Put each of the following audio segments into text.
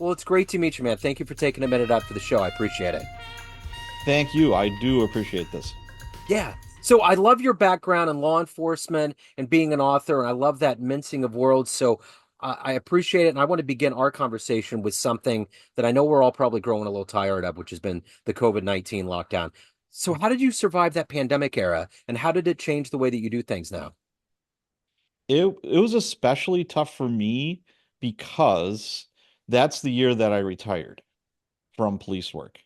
Well, it's great to meet you, man. Thank you for taking a minute out for the show. I appreciate it. Thank you. I do appreciate this. Yeah. So I love your background in law enforcement and being an author, and I love that mincing of words. So I appreciate it, and I want to begin our conversation with something that I know we're all probably growing a little tired of, which has been the COVID-19 lockdown. So how did you survive that pandemic era, and how did it change the way that you do things now? It was especially tough for me because that's the year that I retired from police work.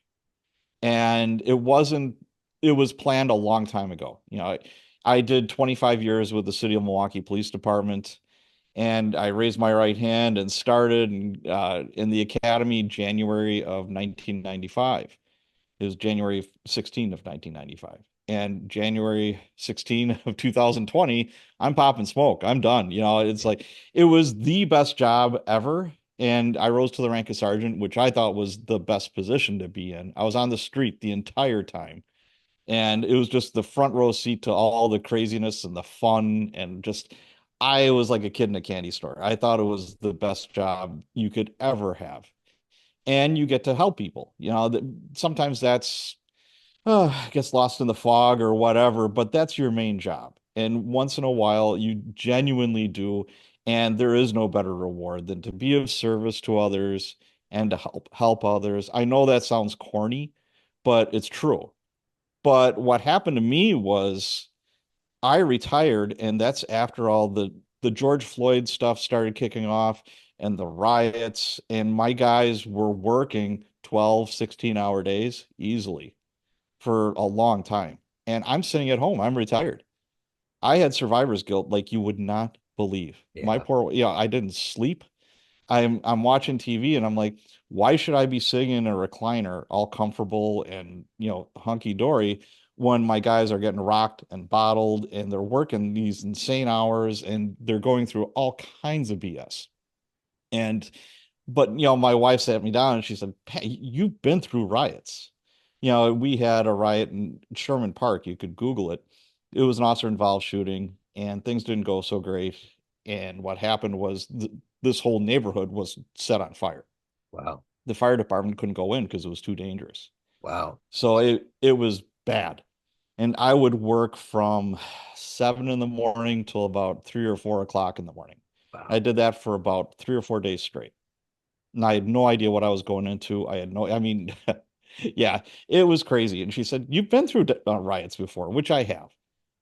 And it was planned a long time ago. I did 25 years with the City of Milwaukee Police Department, and I raised my right hand and started in the academy January of 1995. It was January 16 of 1995. And January 16 of 2020, I'm popping smoke. I'm done. It's like it was the best job ever. And I rose to the rank of sergeant, which I thought was the best position to be in. I was on the street the entire time. And it was just the front row seat to all the craziness and the fun. And just, I was like a kid in a candy store. I thought it was the best job you could ever have. And you get to help people. Sometimes that's gets lost in the fog or whatever, but that's your main job. And once in a while, you genuinely do. And there is no better reward than to be of service to others and to help others. I know that sounds corny, but it's true. But what happened to me was I retired, and that's after all the George Floyd stuff started kicking off and the riots, and my guys were working 12, 16-hour days easily for a long time. And I'm sitting at home. I'm retired. I had survivor's guilt like you would not believe. My Yeah. poor, yeah, I didn't sleep. I'm watching TV and I'm like, why should I be sitting in a recliner all comfortable and, hunky dory when my guys are getting rocked and bottled and they're working these insane hours and they're going through all kinds of BS. And but my wife sat me down and she said, Pat, you've been through riots. We had a riot in Sherman Park. You could Google it. It was an officer involved shooting, and things didn't go so great. And what happened was this whole neighborhood was set on fire. Wow. The fire department couldn't go in because it was too dangerous. Wow. So it was bad. And I would work from 7 in the morning till about 3 or 4 o'clock in the morning. I Wow. did that for about 3 or 4 days straight. And I had no idea what I was going into. I mean, yeah, it was crazy. And she said, "You've been through riots before," which I have.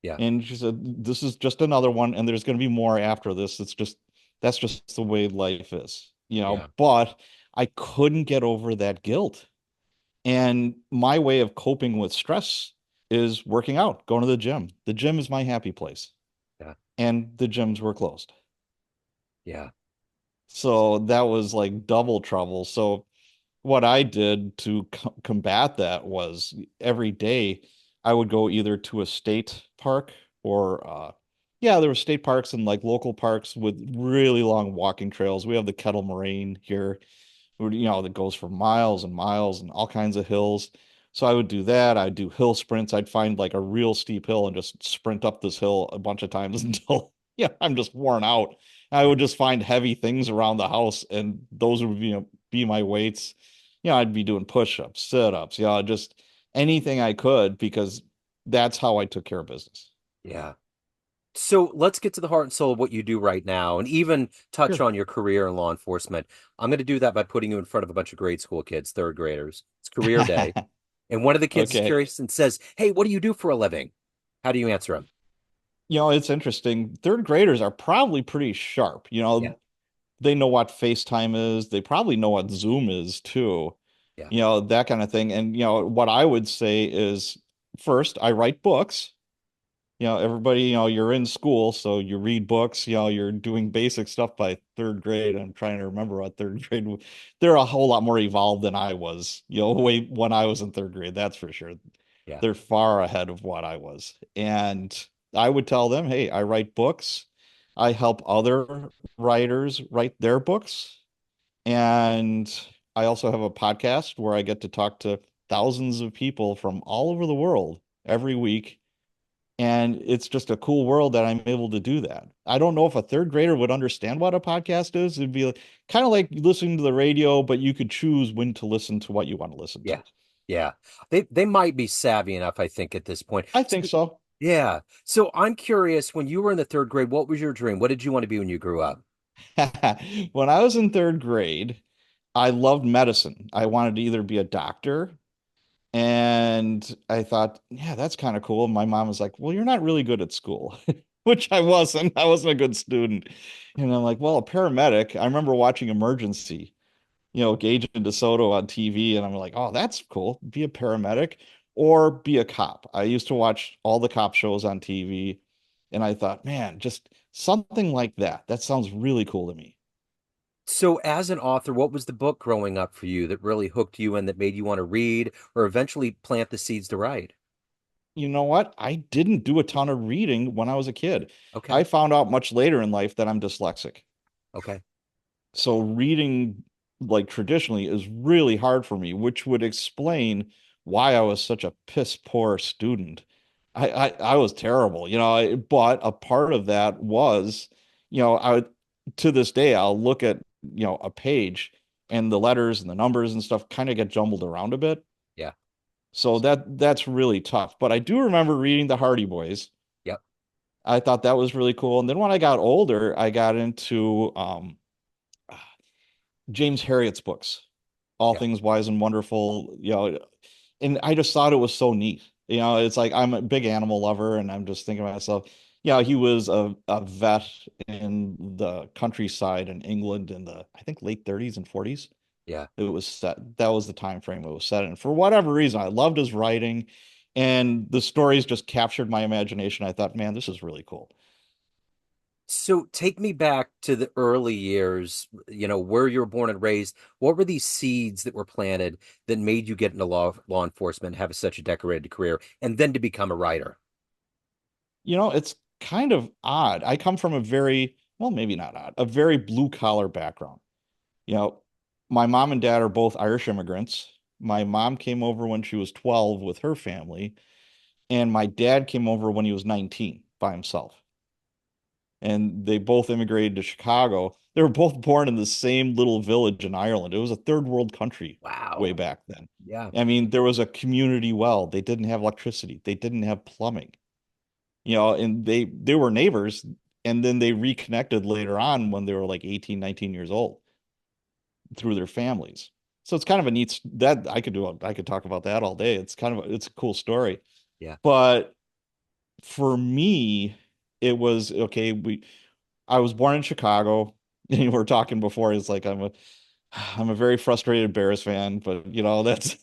Yeah. And she said, "This is just another one, and there's going to be more after this. That's just the way life is, Yeah. But I couldn't get over that guilt. And my way of coping with stress is working out, going to the gym. The gym is my happy place, Yeah. and the gyms were closed. Yeah. So that was like double trouble. So what I did to combat that was every day I would go either to a state park or yeah, there were state parks and like local parks with really long walking trails. We have the Kettle Moraine here, that goes for miles and miles and all kinds of hills. So I would do that. I'd do hill sprints. I'd find like a real steep hill and just sprint up this hill a bunch of times until yeah, I'm just worn out. I would just find heavy things around the house and those would be my weights. I'd be doing push-ups, sit-ups, just anything I could because that's how I took care of business. Yeah. So let's get to the heart and soul of what you do right now and even touch Sure. on your career in law enforcement. I'm going to do that by putting you in front of a bunch of grade school kids, third graders. It's career day. And one of the kids is Okay. curious and says, "Hey, what do you do for a living?" How do you answer him? It's interesting. Third graders are probably pretty sharp. Yeah. They know what FaceTime is. They probably know what Zoom is too, Yeah. that kind of thing. And, what I would say is first, I write books. Everybody, you're in school, so you read books, you're doing basic stuff by third grade. I'm trying to remember what third grade, they're a whole lot more evolved than I was, way when I was in third grade, that's for sure. Yeah. They're far ahead of what I was. And I would tell them, hey, I write books. I help other writers write their books. And I also have a podcast where I get to talk to thousands of people from all over the world every week And it's just a cool world that I'm able to do that. I don't know if a third grader would understand what a podcast is. It'd be like, kind of like listening to the radio, but you could choose when to listen to what you want to listen Yeah. to. Yeah. They might be savvy enough, I think, at this point. I think So, so. yeah. So I'm curious, when you were in the third grade, what was your dream? What did you want to be when you grew up? When I was in third grade, I loved medicine. I wanted to either be a doctor, and I thought, yeah, that's kind of cool. My mom was like, well, you're not really good at school, which I wasn't. I wasn't a good student. And I'm like, well, a paramedic. I remember watching Emergency, Gage and DeSoto on TV, and I'm like, oh, that's cool. Be a paramedic or be a cop. I used to watch all the cop shows on TV, and I thought, man, just something like that. That sounds really cool to me. So as an author, what was the book growing up for you that really hooked you and that made you want to read or eventually plant the seeds to write? You know what? I didn't do a ton of reading when I was a kid. I Okay. found out much later in life that I'm dyslexic. Okay. So reading like traditionally is really hard for me, which would explain why I was such a piss poor student. I was terrible, but a part of that was, to this day I'll look at, a page and the letters and the numbers and stuff kind of get jumbled around a bit. Yeah. So that's really tough. But I do remember reading the Hardy Boys. Yep. I thought that was really cool. And then when I got older, I got into James Harriet's books, All Yeah. Things Wise and Wonderful, and I just thought it was so neat. It's like I'm a big animal lover, and I'm just thinking to myself, he was a vet in the countryside in England in the, I think, late 30s and 40s. Yeah. It was set, that was the time frame it was set in. For whatever reason, I loved his writing, and the stories just captured my imagination. I thought, man, this is really cool. So take me back to the early years, where you were born and raised. What were these seeds that were planted that made you get into law enforcement, have such a decorated career, and then to become a writer? It's kind of odd. I come from a very, well, maybe not odd, a very blue collar background. You know, my mom and dad are both Irish immigrants. My mom came over when she was 12 with her family, and my dad came over when he was 19 by himself. And they both immigrated to Chicago. They were both born in the same little village in Ireland. It was a third world country way Wow. back then. Yeah. I mean, there was a community well. They didn't have electricity. They didn't have plumbing. And they were neighbors, and then they reconnected later on when they were like 18, 19 years old through their families. So it's kind of a neat that I could talk about that all day. It's a cool story. Yeah. But for me, it was okay. I was born in Chicago. And we were talking before. It's like I'm a very frustrated Bears fan, but that's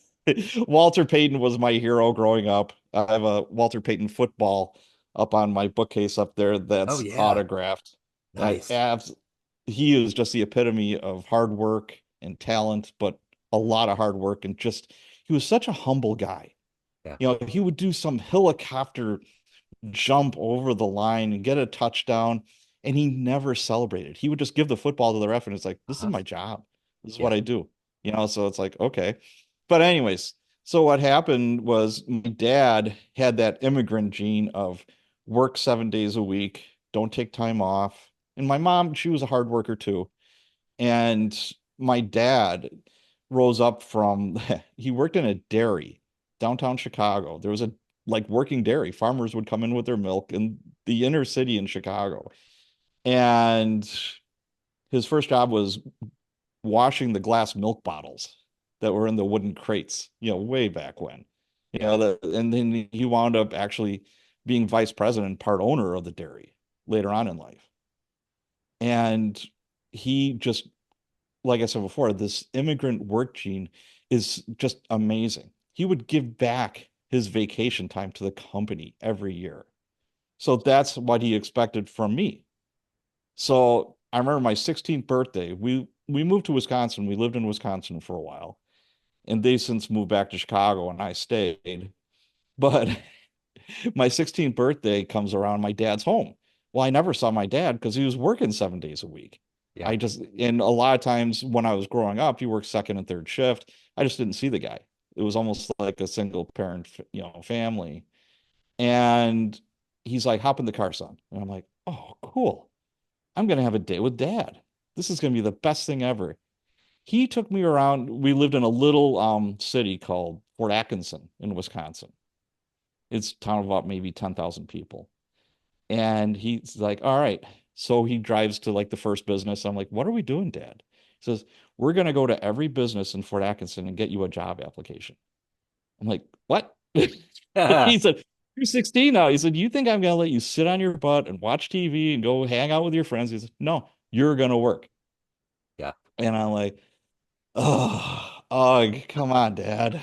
Walter Payton was my hero growing up. I have a Walter Payton football up on my bookcase up there Oh that's yeah. autographed. I Nice. abs He is just the epitome of hard work and talent, but a lot of hard work, and just he was such a humble guy. Yeah. He would do some helicopter jump over the line and get a touchdown, and he never celebrated. He would just give the football to the ref, and it's like, this is Uh-huh. my job. This is what Yeah. I do. So it's like, okay. But anyways, so what happened was my dad had that immigrant gene of work 7 days a week, don't take time off. And my mom, she was a hard worker too. And my dad rose up from, he worked in a dairy downtown Chicago. There was a like working dairy. Farmers would come in with their milk in the inner city in Chicago. And his first job was washing the glass milk bottles that were in the wooden crates, way back when. Yeah. And then he wound up actually being vice president, part owner of the dairy later on in life. And he just, like I said before, this immigrant work gene is just amazing. He would give back his vacation time to the company every year. So that's what he expected from me. So I remember my 16th birthday, we moved to Wisconsin. We lived in Wisconsin for a while, and they since moved back to Chicago, and I stayed. But my 16th birthday comes around, my dad's home. Well, I never saw my dad because he was working 7 days a week. Yeah. And a lot of times when I was growing up, he worked second and third shift. I just didn't see the guy. It was almost like a single parent, family. And he's like, hop in the car, son. And I'm like, oh, cool. I'm gonna have a day with dad. This is gonna be the best thing ever. He took me around. We lived in a little city called Fort Atkinson in Wisconsin. It's a town of about maybe 10,000 people. And he's like, all right. So he drives to like the first business. I'm like, what are we doing, Dad? He says, we're going to go to every business in Fort Atkinson and get you a job application. I'm like, what? He said, you're 16 now. He said, you think I'm going to let you sit on your butt and watch TV and go hang out with your friends? He said, no, you're going to work. Yeah. And I'm like, oh, come on, Dad.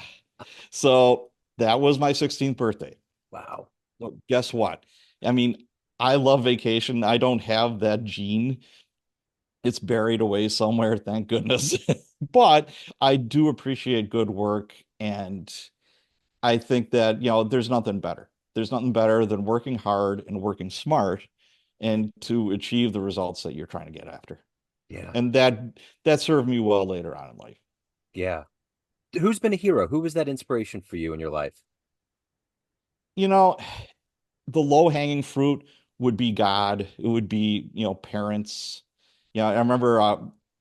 So that was my 16th birthday. Wow. Well, guess what? I mean, I love vacation. I don't have that gene. It's buried away somewhere, thank goodness. But I do appreciate good work. And I think that, there's nothing better. There's nothing better than working hard and working smart and to achieve the results that you're trying to get after. Yeah. And that served me well later on in life. Yeah. Who's been a hero? Who was that inspiration for you in your life? You know, the low-hanging fruit would be God. It would be, parents. I remember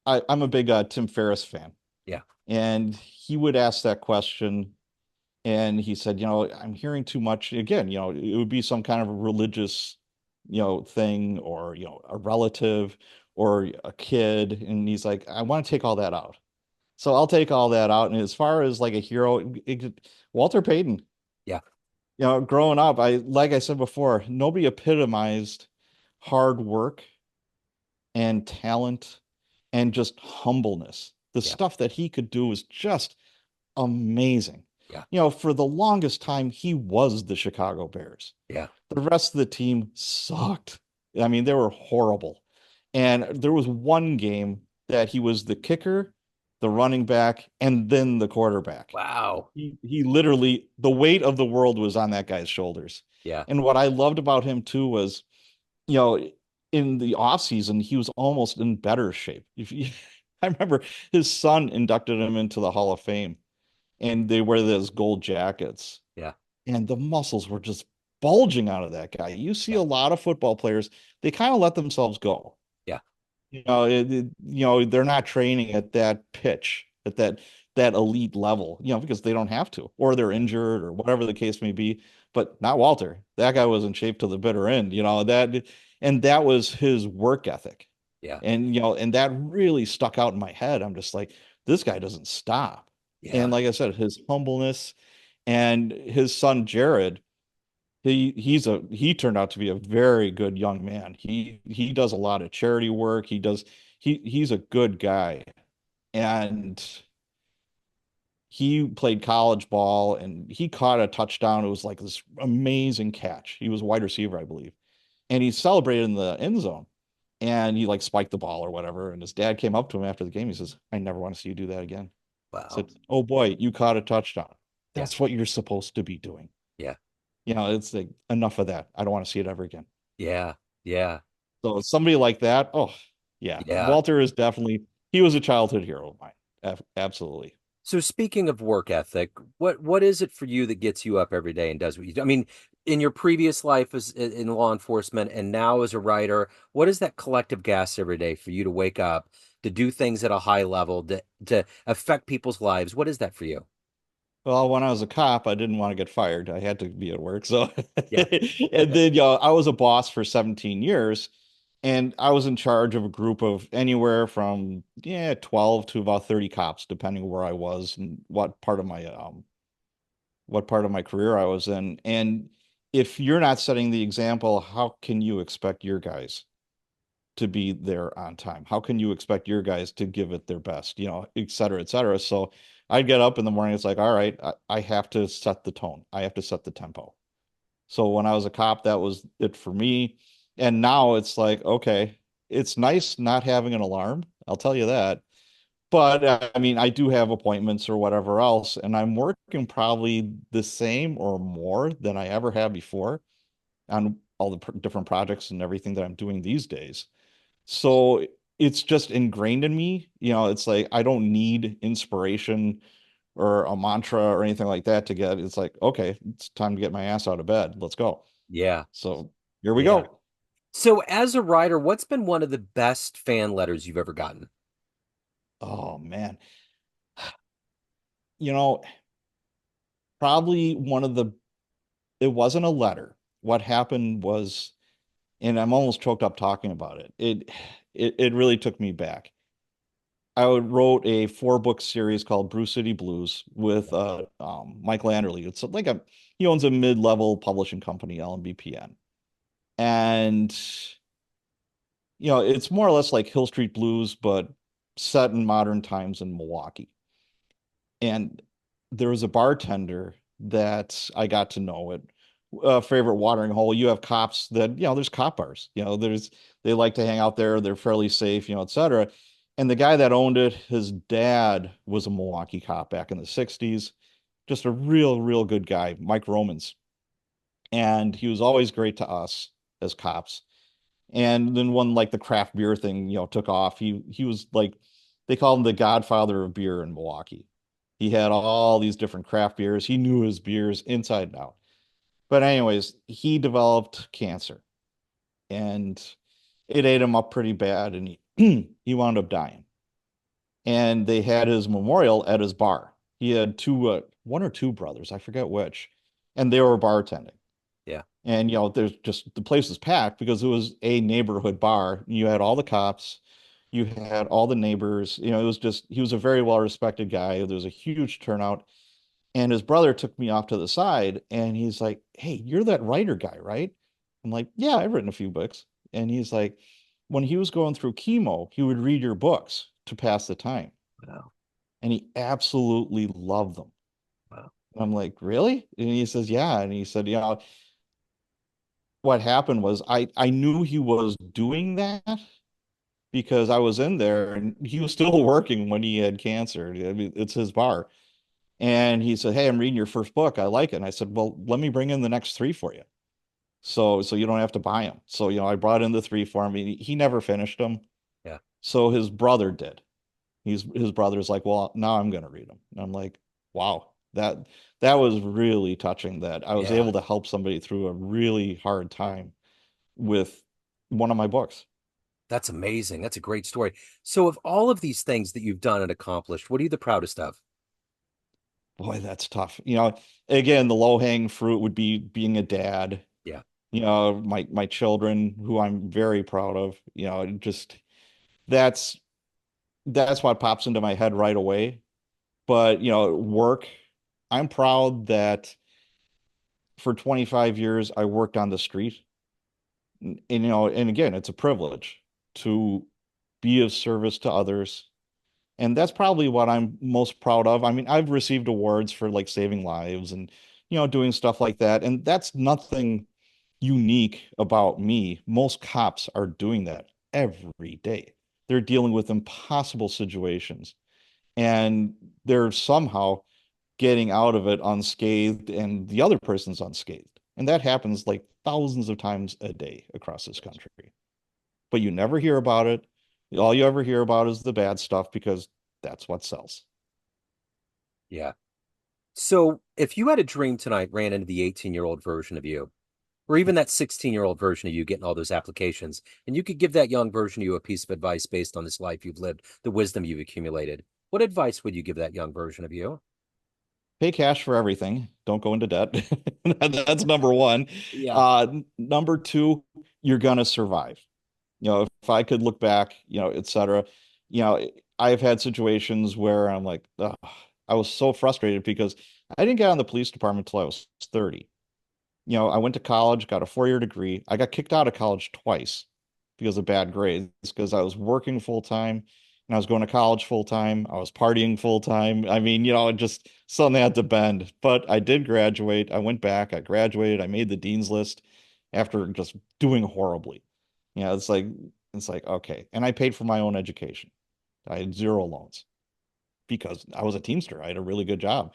I'm a big Tim Ferriss fan, Yeah. and he would ask that question, and he said, I'm hearing too much. Again, it would be some kind of a religious, thing, or, a relative or a kid, and he's like, I want to take all that out. So I'll take all that out. And as far as like a hero, Walter Payton. Yeah. Growing up, like I said before, nobody epitomized hard work and talent and just humbleness. The Yeah. stuff that he could do was just amazing. Yeah. For the longest time, he was the Chicago Bears. Yeah. The rest of the team sucked. I mean, they were horrible. And there was one game that he was the kicker, the running back, and then the quarterback. Wow. He literally, the weight of the world was on that guy's shoulders. Yeah. And what I loved about him too was, you know, in the off season, he was almost in better shape. I remember his son inducted him into the Hall of Fame, and they wear those gold jackets, Yeah. and the muscles were just bulging out of that guy. You see Yeah. a lot of football players, they kind of let themselves go. Yeah. They're not training at that pitch, at that elite level, because they don't have to, or they're injured, or whatever the case may be. But not Walter. That guy was in shape to the bitter end, and that was his work ethic. Yeah. And that really stuck out in my head. I'm just like, this guy doesn't stop. And Yeah. like I said, his humbleness and his son Jared, he turned out to be a very good young man. He does a lot of charity work. He's a good guy. And he played college ball and he caught a touchdown. It was like this amazing catch. He was a wide receiver, I believe. And he celebrated in the end zone. And he like spiked the ball or whatever. And his dad came up to him after the game. He says, I never want to see you do that again. I Wow. said, oh boy, you caught a touchdown. Yeah. That's what you're supposed to be doing. Yeah. It's like enough of that. I don't want to see it ever again. Yeah. Yeah. So somebody like that, oh yeah, Yeah. Walter is definitely he was a childhood hero of mine. Absolutely. So speaking of work ethic, what is it for you that gets you up every day and does what you do? I mean, in your previous life as in law enforcement and now as a writer, what is that collective gas every day for you to wake up, to do things at a high level, to affect people's lives? What is that for you? Well, when I was a cop, I didn't want to get fired. I had to be at work. So, Yeah. and then, I was a boss for 17 years and I was in charge of a group of anywhere from, 12 to about 30 cops, depending where I was and what part of my career I was in. And if you're not setting the example, how can you expect your guys to be there on time? How can you expect your guys to give it their best, et cetera, et cetera? So I'd get up in the morning. It's like, all right, I have to set the tone. I have to set the tempo. So when I was a cop, that was it for me. And now it's like, okay, it's nice not having an alarm. I'll tell you that. But I mean, I do have appointments or whatever else, and I'm working probably the same or more than I ever have before on all the different projects and everything that I'm doing these days. So it's just ingrained in me. It's like I don't need inspiration or a mantra or anything like that to get. It's like, okay, it's time to get my ass out of bed. Let's go. Yeah. So here we Yeah. go. So as a writer, what's been one of the best fan letters you've ever gotten? Oh man. You know, probably one of the, it wasn't a letter. What happened was, and I'm almost choked up talking about it. It really took me back. I wrote a 4 book series called Brew City Blues with Michael Anderle. It's like a he owns a mid-level publishing company, LMBPN. And it's more or less like Hill Street Blues, but set in modern times in Milwaukee. And there was a bartender that I got to know at favorite watering hole. You have cops that, there's cop bars, they like to hang out there. They're fairly safe, et cetera. And the guy that owned it, his dad was a Milwaukee cop back in the 60s. Just a real, real good guy, Mike Romans. And he was always great to us as cops. And then when like the craft beer thing, took off, he was like they called him the godfather of beer in Milwaukee. He had all these different craft beers. He knew his beers inside and out. But anyways, he developed cancer and it ate him up pretty bad and he wound up dying. And they had his memorial at his bar. He had one or two brothers, I forget which, and they were bartending. Yeah. And there's just the place was packed because it was a neighborhood bar. You had all the cops, you had all the neighbors. It was just he was a very well respected guy. There was a huge turnout. And his brother took me off to the side and he's like, "Hey, you're that writer guy, right?" I'm like, "Yeah, I've written a few books." And he's like, "When he was going through chemo, he would read your books to pass the time." Wow. And he absolutely loved them. Wow. And I'm like, "Really?" And he says, "Yeah." And he said, what happened was I knew he was doing that because I was in there and he was still working when he had cancer. I mean, it's his bar. And he said, "Hey, I'm reading your first book. I like it." And I said, "Well, let me bring in the next 3 for you. So you don't have to buy them." So, I brought in the 3 for him. He never finished them. Yeah. So his brother did. His brother's like, "Well, now I'm going to read them." And I'm like, wow, that was really touching that I was Yeah. able to help somebody through a really hard time with one of my books. That's amazing. That's a great story. So of all of these things that you've done and accomplished, what are you the proudest of? Boy, that's tough. Again, the low-hanging fruit would be being a dad. Yeah. My children, who I'm very proud of. Just that's that's what pops into my head right away. But, work, I'm proud that for 25 years I worked on the street. And again, it's a privilege to be of service to others. And that's probably what I'm most proud of. I mean, I've received awards for like saving lives and, doing stuff like that. And that's nothing unique about me. Most cops are doing that every day. They're dealing with impossible situations and they're somehow getting out of it unscathed and the other person's unscathed. And that happens like thousands of times a day across this country. But you never hear about it. All you ever hear about is the bad stuff because that's what sells. Yeah. So if you had a dream tonight, ran into the 18-year-old version of you, or even that 16-year-old version of you getting all those applications, and you could give that young version of you a piece of advice based on this life you've lived, the wisdom you've accumulated, what advice would you give that young version of you? Pay cash for everything. Don't go into debt. That's number one. Yeah. Number two, you're gonna survive. If I could look back, et cetera, you know, I've had situations where I'm like, ugh, I was so frustrated because I didn't get on the police department until I was 30. I went to college, got a 4-year degree. I got kicked out of college twice because of bad grades, because I was working full time and I was going to college full time. I was partying full time. I mean, just something had to bend. But I did graduate. I went back, I graduated, I made the dean's list after just doing horribly. It's like, okay. And I paid for my own education. I had 0 loans because I was a Teamster. I had a really good job.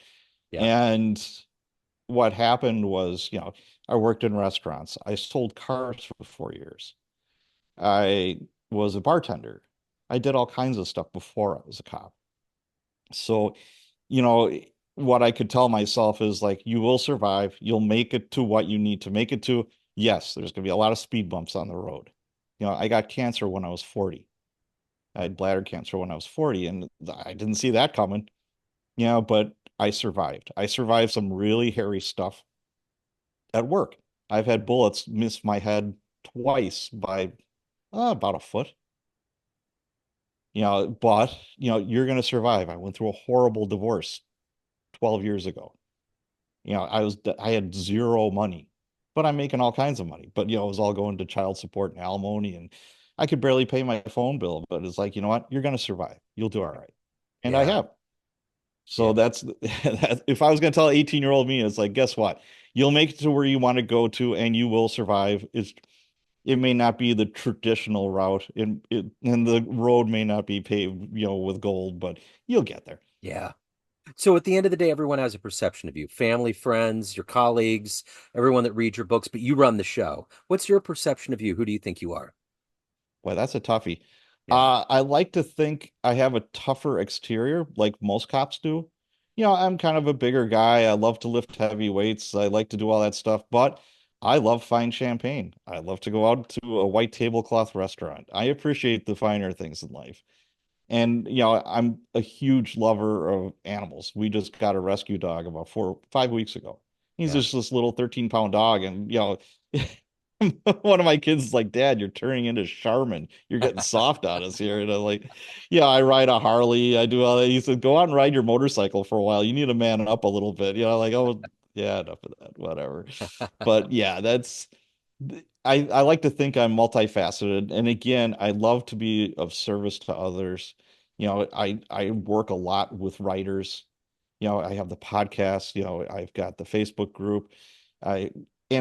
Yeah. And what happened was, I worked in restaurants. I sold cars for 4 years. I was a bartender. I did all kinds of stuff before I was a cop. So, you know, what I could tell myself is like, you will survive. You'll make it to what you need to make it to. Yes, there's going to be a lot of speed bumps on the road. I got cancer when I was 40. I had bladder cancer when I was 40, and I didn't see that coming, but I survived. I survived some really hairy stuff at work. I've had bullets miss my head twice by about a foot. But you're going to survive. I went through a horrible divorce 12 years ago. I had zero money, but I'm making all kinds of money. But it was all going to child support and alimony, and I could barely pay my phone bill. But it's like, you know what? You're going to survive. You'll do all right. And I Yeah. have. Yeah. So if I was going to tell 18-year-old me, it's like, guess what? You'll make it to where you want to go to, and you will survive. It may not be the traditional route, and the road may not be paved, with gold, but you'll get there. Yeah. So at the end of the day, everyone has a perception of you, family, friends, your colleagues, everyone that reads your books, but you run the show. What's your perception of you? Who do you think you are? Boy, that's a toughie. Yeah. I like to think I have a tougher exterior, like most cops do. I'm kind of a bigger guy. I love to lift heavy weights. I like to do all that stuff, but I love fine champagne. I love to go out to a white tablecloth restaurant. I appreciate the finer things in life. And I'm a huge lover of animals. We just got a rescue dog about 5 weeks ago. He's Yeah. just this little 13-pound dog, and one of my kids is like, "Dad, you're turning into Charmin. You're getting soft on us here." And I'm like, "Yeah, I ride a Harley. I do all that." He said, "Go out and ride your motorcycle for a while. You need to man up a little bit." Like, "Oh, yeah, enough of that. Whatever." But yeah, I like to think I'm multifaceted. And again, I love to be of service to others. I work a lot with writers. I have the podcast, I've got the Facebook group. I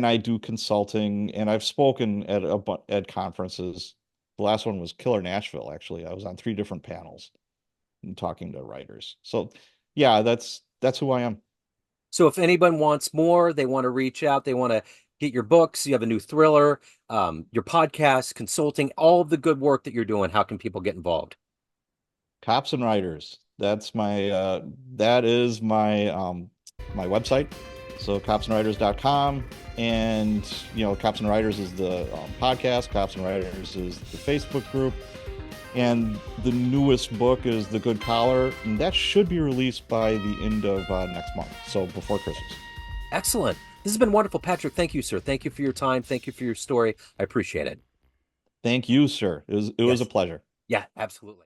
I do consulting, and I've spoken at conferences. The last one was Killer Nashville, actually. I was on 3 different panels and talking to writers. So yeah, that's who I am. So if anyone wants more, they want to reach out, they want to get your books, you have a new thriller, your podcast, consulting, all of the good work that you're doing, how can people get involved? Cops and Writers. That is my website. So copsandwriters.com, and Cops and Writers is the podcast, Cops and Writers is the Facebook group, and the newest book is The Good Collar, and that should be released by the end of next month, so before Christmas. Excellent. This has been wonderful, Patrick. Thank you, sir. Thank you for your time. Thank you for your story. I appreciate it. Thank you, sir. It was a Yes. pleasure. Yeah, absolutely.